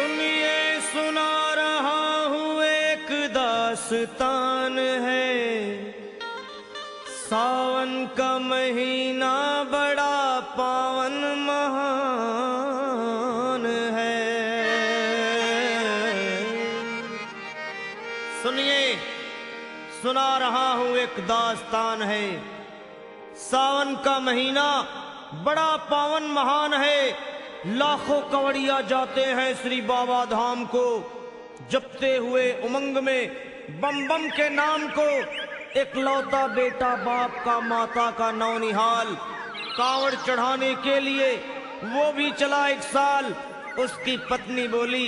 सुनिए सुना रहा हूँ एक दास्तान है। सावन का महीना बड़ा पावन महान है। सुनिए सुना रहा हूँ एक दास्तान है। सावन का महीना बड़ा पावन महान है। लाखों कवड़िया जाते हैं श्री बाबा धाम को, जपते हुए उमंग में बम बम के नाम को। एक लौता बेटा बाप का माता का नौनिहाल, कांवड़ चढ़ाने के लिए वो भी चला एक साल। उसकी पत्नी बोली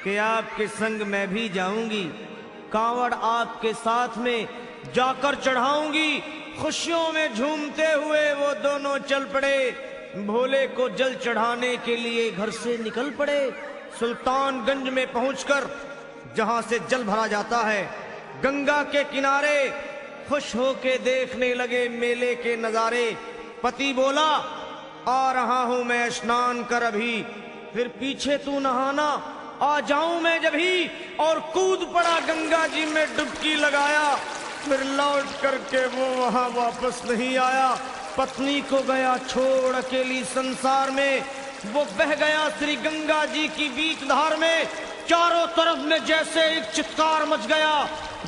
कि आपके संग मैं भी जाऊंगी, कांवड़ आपके साथ में जाकर चढ़ाऊंगी। खुशियों में झूमते हुए वो दोनों चल पड़े। भोले को जल चढ़ाने के लिए घर से निकल पड़े। सुल्तानगंज में पहुंचकर जहां से जल भरा जाता है, गंगा के किनारे खुश होके देखने लगे मेले के नजारे। पति बोला आ रहा हूं मैं स्नान कर अभी, फिर पीछे तू नहाना आ जाऊं मैं जब ही। और कूद पड़ा गंगा जी में डुबकी लगाया। फिर लौट करके वो वहां वापस नहीं आया। पत्नी को गया छोड़ अकेली संसार में। वो बह गया श्री गंगा जी की बीच धार में। चारों तरफ में जैसे एक चित्कार मच गया,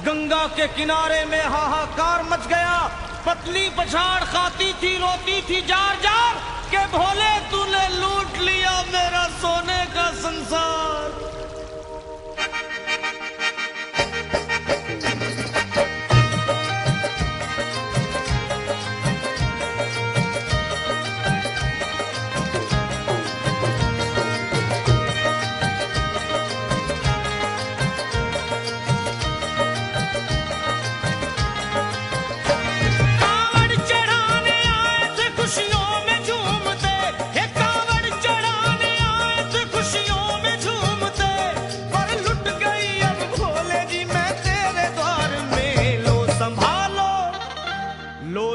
गंगा के किनारे में हाहाकार मच गया। पत्नी पछाड़ खाती थी, रोती थी जार जार के भोले तूने लूट लिया मेरा सोने का संसार।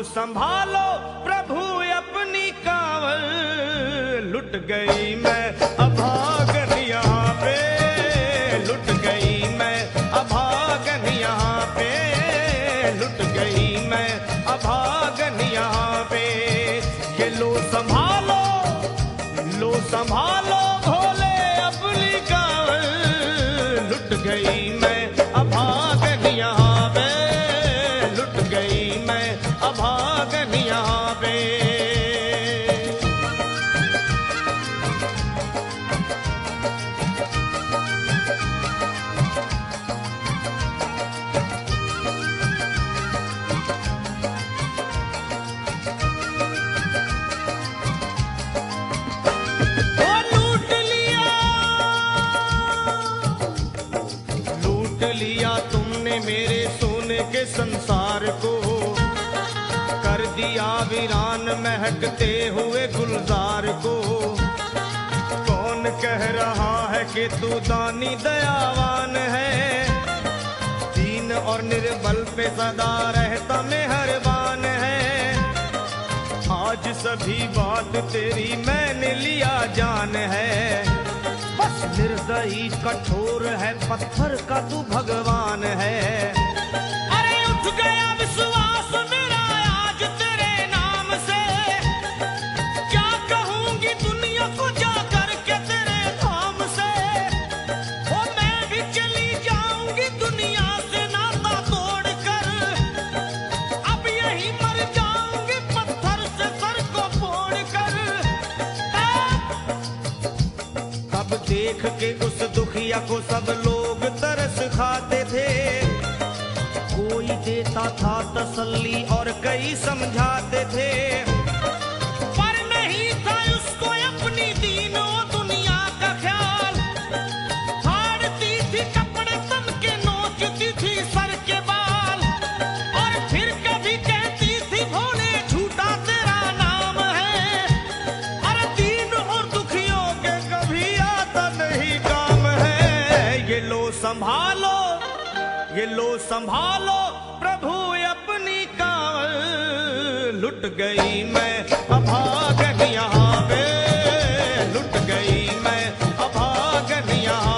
संभालो प्रभु अपनी कांवल, लुट गई मैं अभागन यहाँ पे, लुट गई मैं अभागन यहाँ पे, लुट गई मैं अभागन यहाँ पे। ये लो संभालो भोले अपनी कांवल, लुट गई मैं अभागन यहाँ पे, लुट गई मैं अभागन यहाँ पे। लूट लिया तुमने मेरे सोने के संसार को, कर दिया वीरान महकते हुए गुलजार को। कौन कह रहा है कि तू दानी दयावान है, दीन और निर्बल पे सदा रहता मेहरबान है। आज सभी बात तेरी मैंने लिया जान है, बस निर्दयी कठोर है पत्थर का तू भगवान है। अरे उठ गया विश्वास मेरा आज तेरे नाम से, क्या कहूंगी दुनिया को जाकर के तेरे धाम से। ओ मैं भी चली जाऊंगी दुनिया से नाता तोड़कर, अब यही मर जाऊंगी पत्थर से सर को फोड़कर। तब देख के उस दुखिया को सब लोग तरस खाते थे, कोई देता था तसल्ली और कई समझाते थे। पर नहीं था उसको अपनी दीनों दुनिया का ख्याल, फाड़ती थी कपड़े तन के, नोचती थी सर के बाल। और फिर कभी कहती थी भोले झूठा तेरा नाम है, अरे दीन और दुखियों के कभी आता नहीं काम है। ये लो संभालो प्रभु अपनी कांवल, लुट गई मैं अभागन यहाँ पे, लुट गई मैं अभागन यहाँ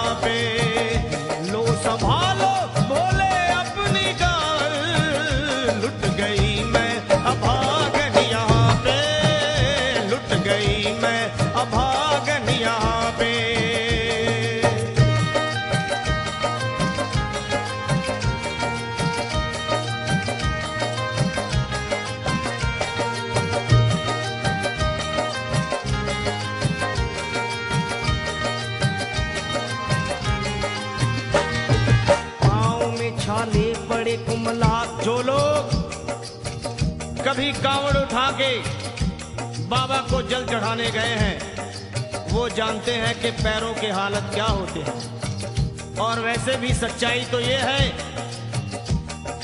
कुमला। जो लोग कभी कांवड़ उठा के बाबा को जल चढ़ाने गए हैं वो जानते हैं कि पैरों के हालत क्या होते हैं। और वैसे भी सच्चाई तो ये है,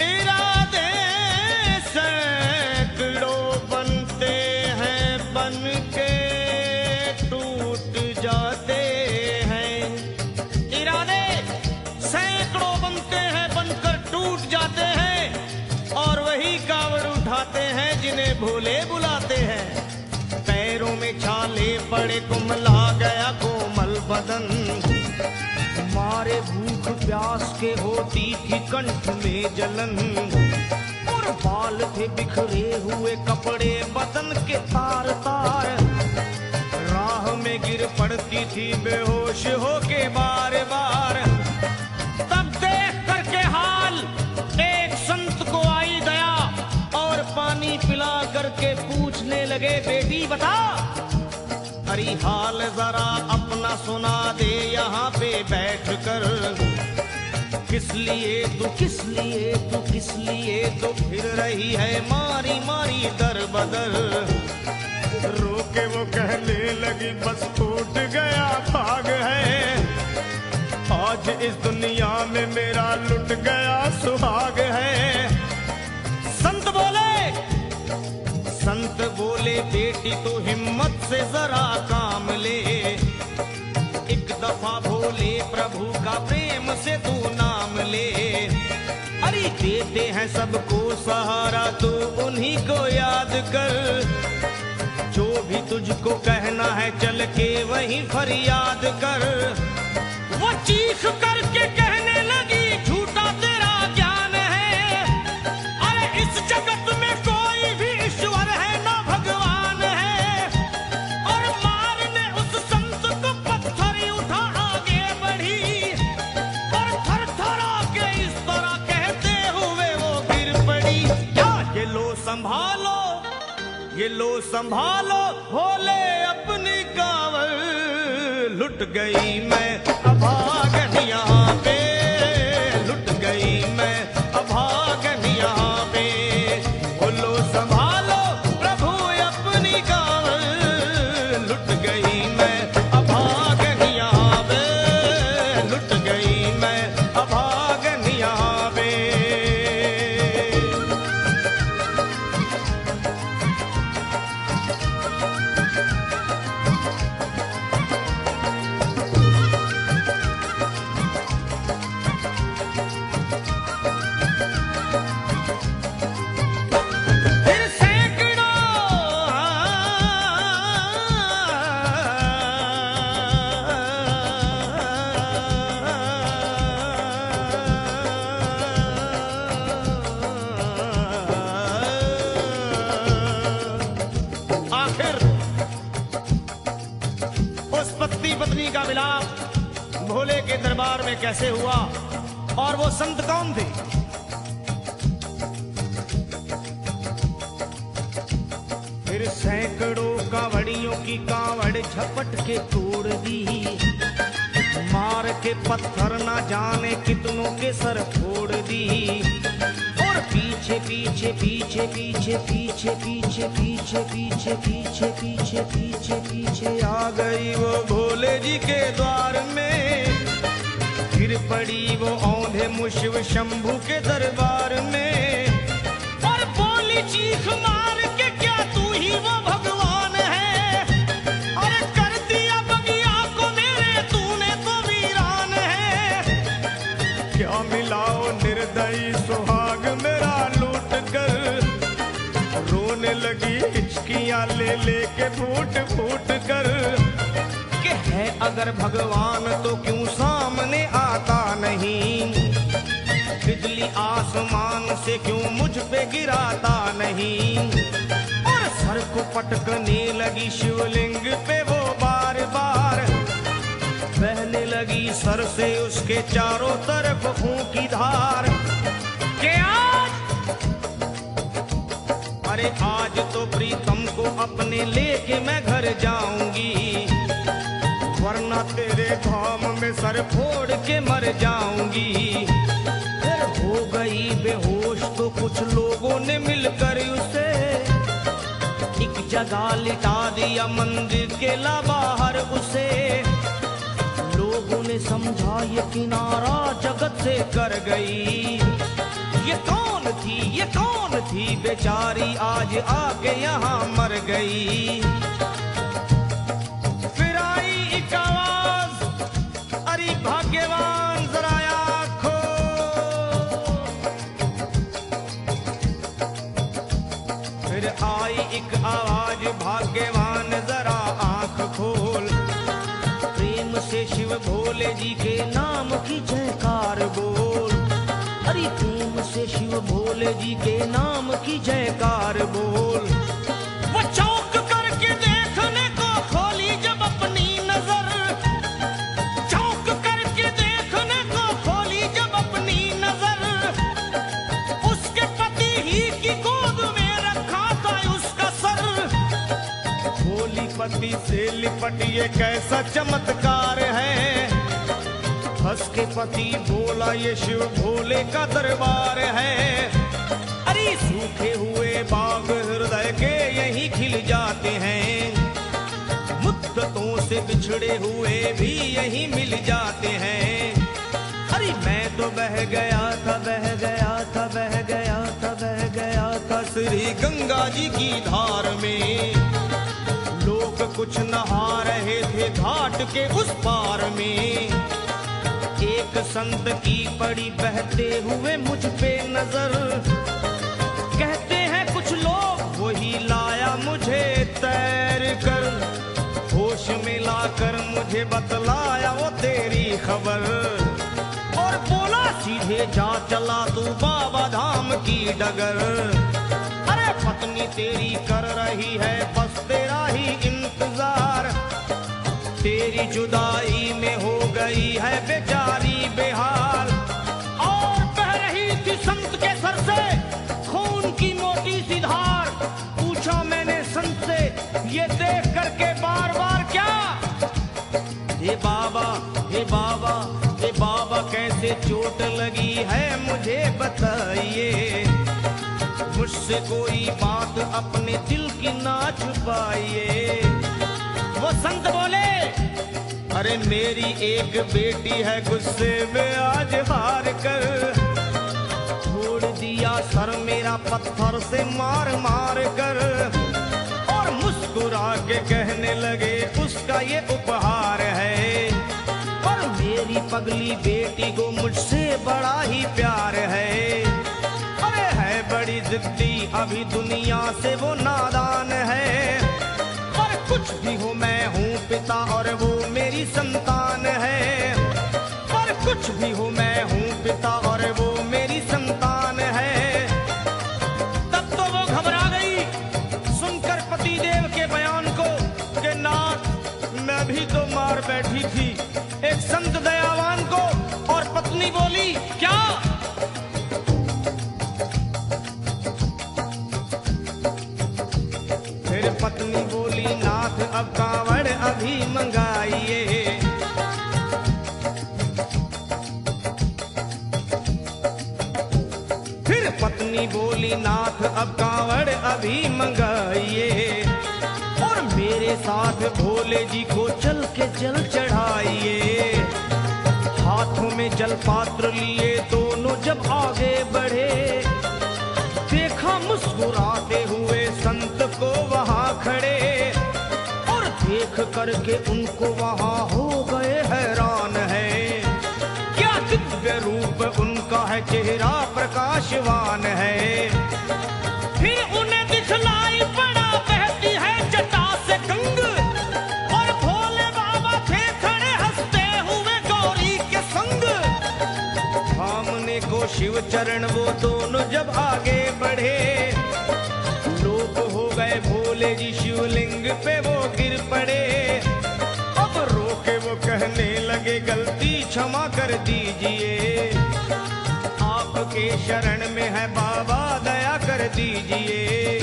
इरादे सैकड़ों बनते हैं बन के टूट जाते हैं। इरादे सैकड़ों बनते हैं बनकर टूट जाते हैं। और वही कावड़ उठाते हैं जिन्हें भोले बुलाते हैं। पैरों में छाले पड़े कुमला गया कोमल बदन, मारे भूख प्यास के होती थी कंठ में जलन। और बाल थे बिखरे हुए कपड़े बदन के तार तार, राह में गिर पड़ती थी बेहोश होके बार बार। तब देख करके हाल एक संत को आई दया और पानी पिला करके पूछने लगे, बेटी बता अरे हाल जरा अपना सुना दे यहाँ पे बैठ कर। किस लिए तू किस लिए तू किस लिए तो फिर रही है मारी मारी दर बदर। रोके वो कहने लगी बस टूट गया भाग है, आज इस दुनिया में मेरा लुट गया सुहाग है। संत बोले बेटी तू हिम्मत से जरा काम ले, एक दफा भोले प्रभु का प्रेम से तू नाम ले। अरे देते हैं सबको सहारा तू उन्हीं को याद कर, जो भी तुझको कहना है चल के वहीं फरियाद कर। वो चीख करके कहने लगी झूठा तेरा ज्ञान है, अरे इस जगत में कोई भी ईश्वर है ना भगवान है। और मारने उस संत को पत्थर उठा आगे बढ़ी, और थर थरा के इस तरह कहते हुए वो गिर पड़ी। क्या ये लो संभालो ये लो संभालो भोले अपनी कांवड़, लुट गई मैं अभागन यहाँ पे, लुट गई मैं अभागन यहाँ पे। बोलो संभालो प्रभु अपनी कांवड़, लुट गई मैं अभागन यहाँ पे, लुट गई मैं अभागन यहाँ पे। पत्नी का मिलाप भोले के दरबार में कैसे हुआ और वो संत कौन थे? फिर सैकड़ों कांवड़ियों की कांवड़ झपट के तोड़ दी, मार के पत्थर ना जाने कितनों के सर फोड़ दी। और पीछे पीछे पीछे पीछे पीछे पीछे पीछे पीछे पीछे पीछे पीछे पीछे आ गई वो भोले जी के द्वार में। फिर पड़ी वो औंधे मुशिव शंभू के दरबार में, और बोली चीख मार के क्या तू ही वो भगवान है? अरे कर दिया बगिया को मेरे तूने तो वीरान है। क्या मिलाओ निर्दयी सुहाग मेरा लूट कर, रोने लगी हिचकियां ले लेके फूट फूट कर। कि है अगर भगवान तो क्यों सामने आता नहीं, बिजली आसमान से क्यों मुझ पे गिराता नहीं। और सर को पटकने लगी शिवलिंग पे वो बार बार, बहने लगी सर से उसके चारों तरफ खून की धार। के आज तो प्रीतम को अपने लेके मैं घर जाऊंगी, वरना तेरे धाम में सर फोड़ के मर जाऊंगी। फिर हो गई बेहोश तो कुछ लोगों ने मिलकर उसे एक जगह लिटा दिया मंदिर के ला बाहर उसे। लोगों ने समझा ये किनारा जगत से कर गई। ये कौन थी बेचारी आज आके यहाँ मर गई। फिर आई एक आवाज, अरे भाग्यवान जरा आँखो। फिर आई एक आवाज, भाग्यवान जरा आँख खोल। प्रेम से शिव भोले जी के नाम की जयकार बोल। अरे प्रेम से शिव भोले जी के नाम की जयकार बोल। वो चौंक करके देखने को खोली जब अपनी नजर, चौंक करके देखने को खोली जब अपनी नजर। उसके पति ही की गोद में रखा था उसका सर। भोली पति से लिपट ये कैसा चमत्कार है। हंस के पति बोला ये शिव भोले का दरबार है। अरे सूखे हुए बाग हृदय के यहीं खिल जाते हैं। मुद्दतों से बिछड़े हुए भी यहीं मिल जाते हैं। अरे मैं तो बह गया था, बह गया था, बह गया था, बह गया था श्री गंगा जी की धार में। लोग कुछ नहा रहे थे घाट के उस पार में। एक संत की पड़ी बहते हुए मुझ पे नजर। कहते हैं कुछ लोग वही लाया मुझे तैर कर। होश में लाकर मुझे बतलाया वो तेरी खबर। और बोला सीधे जा चला तू बाबा धाम की डगर। अरे पत्नी तेरी कर रही है बस तेरा ही इंतजार। तेरी जुदाई में हो गई है बेचारी बेहाल। और बह रही थी संत के सर से खून की मोटी सी धार। पूछा मैंने संत से ये देख करके बार बार क्या। हे बाबा, हे बाबा, हे बाबा कैसे चोट लगी है मुझे बताइए। मुझसे कोई बात अपने दिल की ना छुपाइए। वो संत बोले अरे मेरी एक बेटी है गुस्से में आज हार कर। छोड़ दिया सर मेरा पत्थर से मार मार कर। और मुस्कुरा के कहने लगे उसका ये उपहार है। और मेरी पगली बेटी को मुझसे बड़ा ही प्यार है। अरे है बड़ी जिद्दी अभी दुनिया से वो नादान है। कुछ भी हो मैं हूँ पिता और वो मेरी संतान है। पर कुछ भी हो मैं हूँ पिता और वो मेरी संतान है। तब तो वो घबरा गई सुनकर पति देव के बयान को कि नाथ मैं भी तो मार बैठी थी एक संत दयावान को। और पत्नी बोली क्या। फिर पत्नी बोली नाथ अब कांवड़ अभी मंगाइए। फिर पत्नी बोली नाथ अब कांवड़ अभी मंगाइए। और मेरे साथ भोले जी को चल के जल चढ़ाइए। हाथों में जल पात्र लिए दोनों जब आगे बढ़े। देखा मुस्कुराते हुए संत को वहाँ खड़े। और देख करके उनको वहाँ हो गए हैरान है। क्या दिव्य रूप उनका है, चेहरा प्रकाशवान है। फिर उन्हें दिखलाई पड़ा बहती है जटा से गंग। और भोले बाबा थे खड़े हंसते हुए गौरी के संग। सामने को शिव चरण वो दोनों जब आगे बढ़े। लोग हो गए भोले जी शिवलिंग पे वो गिर पड़े। अब रोके वो कहने लगे गलती क्षमा कर दीजिए। आपके शरण में है बाबा दया कर दीजिए।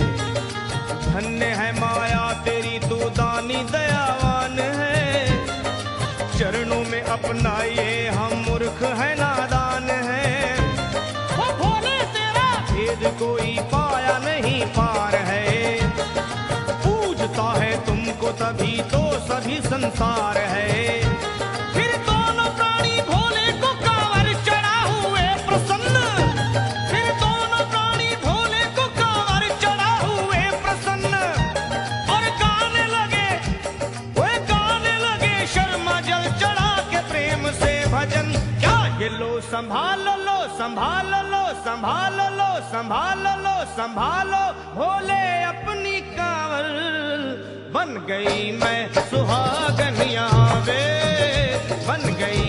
धन्य है माया तेरी तू दानी दयावान है। तभी तो सभी संसार है। फिर दोनों प्राणी भोले को कांवर चढ़ा हुए प्रसन्न, फिर दोनों प्राणी भोले को कांवर चढ़ा हुए प्रसन्न, और गाने लगे, वे गाने लगे शर्मा जल चढ़ा के प्रेम से भजन। क्या ये लो संभाल लो, संभाल लो, संभाल लो, संभाल लो, संभालो भोले अपनी कांवर, बन गई मैं सुहागन यहाँ वे, बन गई